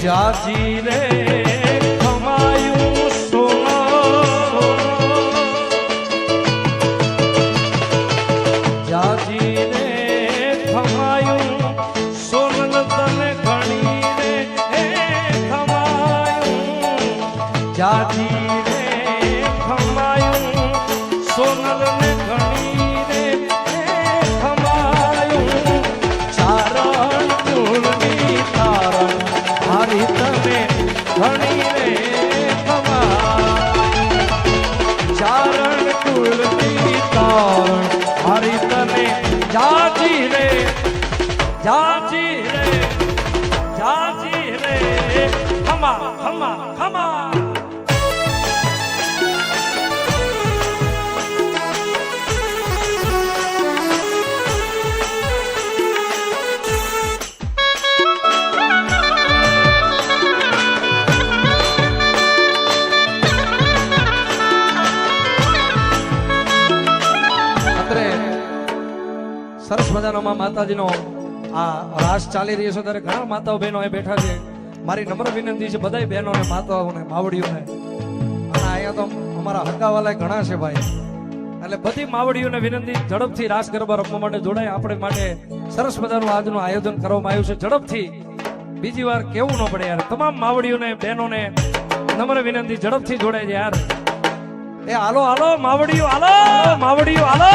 જાજી રે ખમાયું સોનો જાજી રે ખમાયું સોનલ તને ઘણી રે ખમાયું જાજી રે ખમાયું સોનલ ને ઘણી રે ખમાયું ચારણ કુળની તારણ હારી તમે ઘણી રે ખમાયું ચારણ કુળની તારણ હારી તમે જાજી રે જાજી રે જાજી રે ખમા ખમા ખમા સરસ મજાનો માતાજીનો આ રાસ ચાલી રહ્યો છે ત્યારે ઘણા માતાઓ બહેનો અહીં બેઠા છે. મારી નમ્ર વિનંતી છે બધાય બહેનોને માતાઓને માવડીઓને અને અહીંયા તો અમારા હક્કાવાલા ઘણા છે ભાઈ એટલે બધી માવડીઓને વિનંતી ઝડપથી રાસ ગરબા રમવા માટે જોડાય. આપણે માટે સરસ મજાનું આજનું આયોજન કરવામાં આવ્યું છે. ઝડપથી બીજી વાર કેવું ન પડે યાર. તમામ માવડીઓને બહેનોને નમ્ર વિનંતી ઝડપથી જોડાય છે યાર. એ હાલો હાલો માવડીઓ હાલો માવડીઓ હાલો.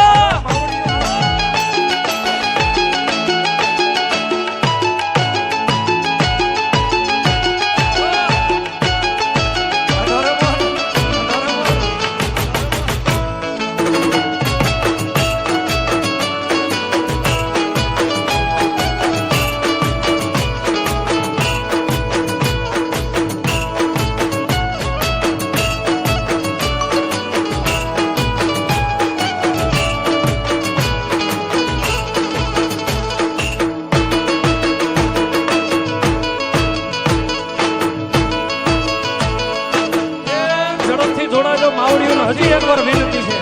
હજી એકવાર વિનંતી છે.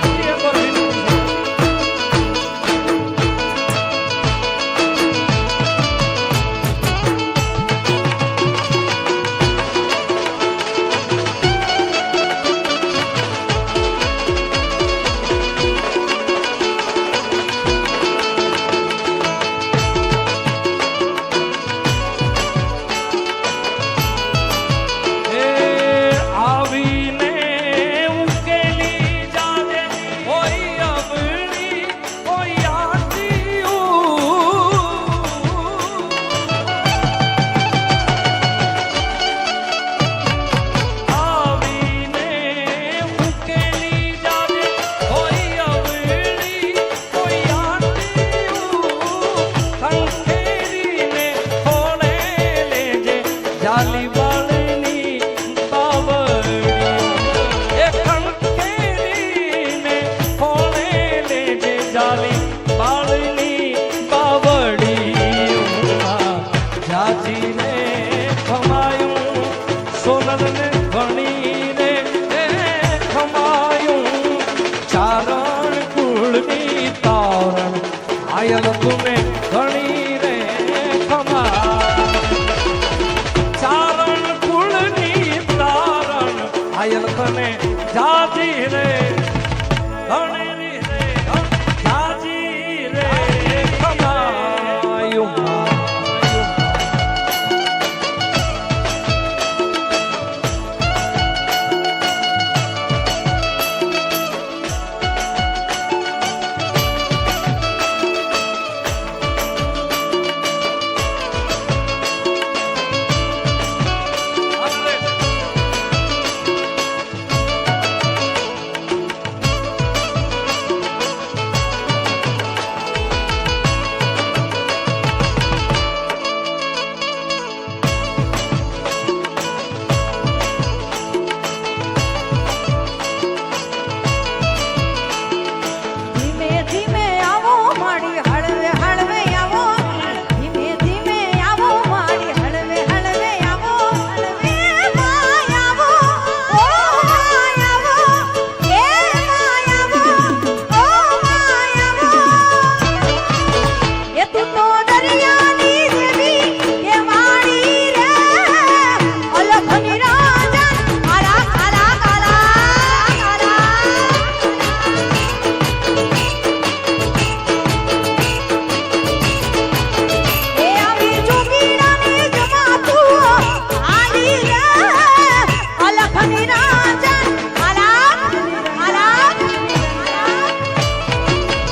આયલ તુમે ઘણી રે ખમા ચારણ કુળની તારણ આયલ તને જાજી રે ઘણી